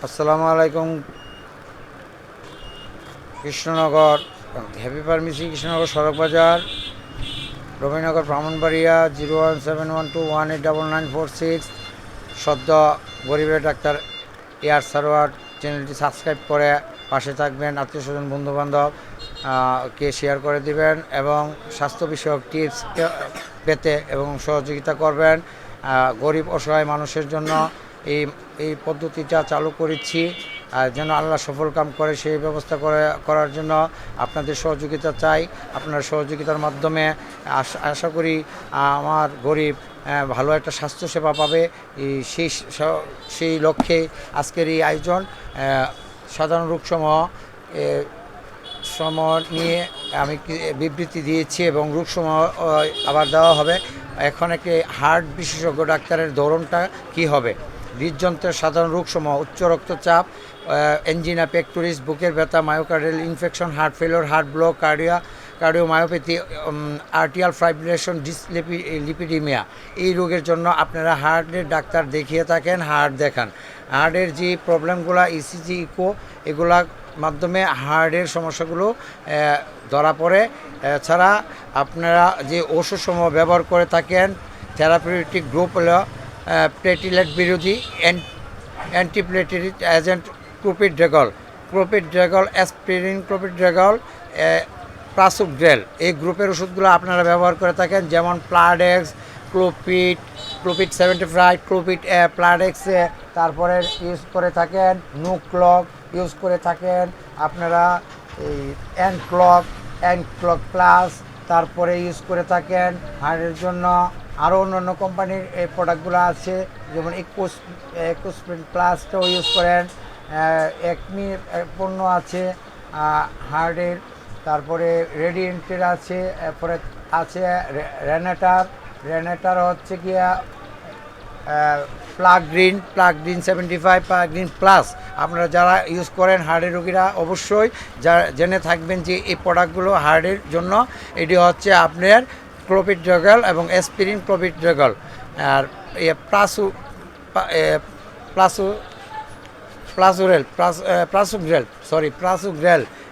আসসালামু আলাইকুম। Krishnanagar happy pharmacy, Krishnanagar সড়ক বাজার, রবীনগর, ব্রাহ্মণবাড়িয়া 01712189946। সদ্য গরিবের ডাক্তার এয়ার সারোয়ার চ্যানেলটি সাবস্ক্রাইব করে পাশে থাকবেন, আত্মীয় স্বজন বন্ধুবান্ধব কে শেয়ার করে দিবেন এবং স্বাস্থ্য বিষয়ক টিপস পেতে এবং সহযোগিতা করবেন। গরিব অসহায় মানুষের জন্য এই এই পদ্ধতিটা চালু করেছি, যেন আল্লাহ সফল কাম করে সেই ব্যবস্থা করার জন্য আপনাদের সহযোগিতা চাই। আপনার সহযোগিতার মাধ্যমে আশা করি আমার গরিব ভালো একটা স্বাস্থ্যসেবা পাবে। সেই লক্ষ্যে আজকের এই আয়োজন। সাধারণ রোগসমূহ নিয়ে আমি বিবৃতি দিয়েছি এবং রোগসমূহ আবার দেওয়া হবে। এখন একটি হার্ট বিশেষজ্ঞ ডাক্তারের ধরনটা কি হবে। হৃদযন্ত্রের সাধারণ রোগসমূহ: উচ্চ রক্তচাপ, এনজিনা পেক্টোরিস, বুকের ব্যথা, myocardial infection, heart failure, heart block, cardiomyopathy, atrial fibrillation, dyslipidemia. এই রোগের জন্য আপনারা হার্টের ডাক্তার দেখিয়ে থাকেন, হার্ট দেখান। হার্টের যে প্রবলেমগুলো ইসিজি, ইকো, এগুলা মাধ্যমে হার্টের সমস্যাগুলো ধরা পড়ে। এছাড়া আপনারা যে ওষুধসমূহ ব্যবহার করে থাকেন, থেরাপিউটিক গ্রুপ হলো প্লেটিলেট বিরোধী অ্যান্টিপ্লেটেলেট এজেন্ট ক্লোপিড্রাগল, অ্যাসপিরিন, ক্লোপিড্রাগল, প্রাসুগ্রেল। এই গ্রুপের ওষুধগুলো আপনারা ব্যবহার করে থাকেন, যেমন প্লাডেক্স, ক্লোপিড 75, ক্লোপিড প্লাডেক্স, তারপরে ইউজ করে থাকেন নুক্লক, ইউজ করে থাকেন আপনারা এই অ্যানক্লক প্লাস, তারপরে ইউজ করে থাকেন হার্টের জন্য আরও অন্যান্য কোম্পানির এই প্রোডাক্টগুলো আছে, যেমন একুসপ্রিন প্লাসটাও ইউজ করেন। একমি পণ্য আছে হার্টের, তারপরে রেডিয়েন্টের আছে, এরপরে আছে রেনেটার হচ্ছে গিয়া plug green 75, plug green plus. আপনারা যারা ইউজ করেন হার্টের রোগীরা অবশ্যই জেনে থাকবেন যে এই প্রোডাক্টগুলো হার্টের জন্য। এটি হচ্ছে আপনার ক্লোপিড্রাগল এবং অ্যাসপিরিন, ক্লোপিড্রাগল। আর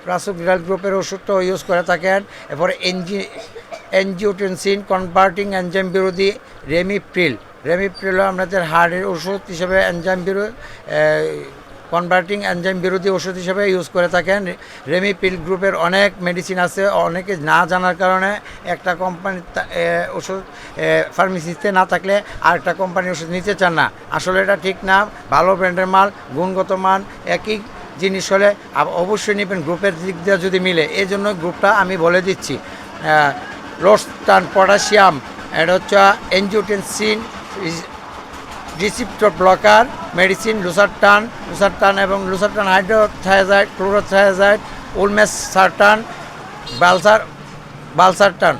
প্রাসুগ্রেল গ্রুপের ওষুধটাও ইউজ করে থাকেন। এরপরে এনজিওটেনসিন কনভার্টিং এনজাইম বিরোধী রেমিপ্রিল আপনাদের হার্টের ওষুধ হিসেবে কনভার্টিং এনজাইম বিরোধী ওষুধ হিসেবে ইউজ করে থাকেন। রেমিপ্রিল গ্রুপের অনেক মেডিসিন আছে, অনেকে না জানার কারণে একটা কোম্পানির ওষুধ ফার্মেসিতে না থাকলে আরেকটা কোম্পানির ওষুধ নিতে চান না। আসলে এটা ঠিক না। ভালো ব্র্যান্ডের মাল, গুণগত মান একই জিনিস হলে অবশ্যই নেবেন গ্রুপের দিক দিয়ে যদি মিলে। এই জন্য গ্রুপটা আমি বলে দিচ্ছি। লোস্টান পটাশিয়াম, এটা হচ্ছে এনজিওটেনসিন রিসিপ্টর ব্লকার মেডিসিন, লুসারটান এবং লুসারটান হাইড্রোথায়াজাইড, ক্লোরোথায়াজাইড, উলমেসারটান, বালসারটান,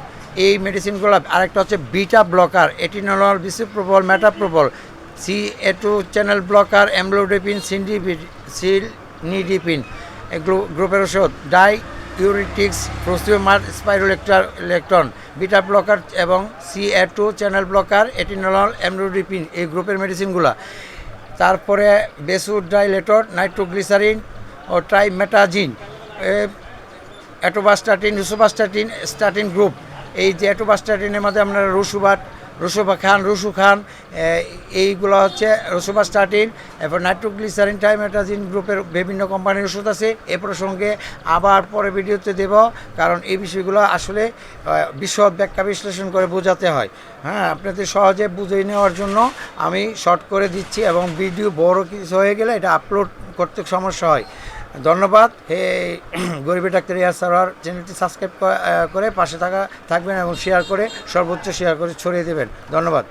এই মেডিসিনগুলো। আরেকটা হচ্ছে beta blocker, atenolol, bisoprolol, metoprolol, CA2 channel blocker, amlodipine, cilnidipine. এগুলো গ্রুপের ওষুধ। ইউরিটিক্স, প্রোসিওমার, স্পাইরোলেক্ট্রন, বিটা ব্লকার এবং CA2 চ্যানেল ব্লকার, এটিনল, অ্যামলোডিপিন, এই গ্রুপের মেডিসিনগুলো। তারপরে বেসুডাইলেটর, নাইট্রোগ্লিসারিন ও ট্রাইমেটাজিন, স্টাটিন গ্রুপ। এই যে অ্যাটোবাস্টাটিনের মধ্যে আপনারা রসু খান, এইগুলো হচ্ছে রসুবাস্টাটিন। এরপর নাইট্রোগ্লিসারিন, ট্রাইমেটাজিন গ্রুপের বিভিন্ন কোম্পানির ওষুধ আছে। এ প্রসঙ্গে আবার পরে ভিডিওতে দেব, কারণ এই বিষয়গুলো আসলে বিশদ ব্যাখ্যা বিশ্লেষণ করে বোঝাতে হয়। হ্যাঁ, আপনাদের সহজে বুঝে নেওয়ার জন্য আমি শর্ট করে দিচ্ছি, এবং ভিডিও বড় কিছু হয়ে গেলে এটা আপলোড করতে সমস্যা হয়। ধন্যবাদ। গরিবের ডাক্তার এয়ার সারোয়ার চ্যানেলটি সাবস্ক্রাইব করে পাশে থাকবেন এবং শেয়ার করে, সর্বোচ্চ শেয়ার করে ছড়িয়ে দেবেন। ধন্যবাদ।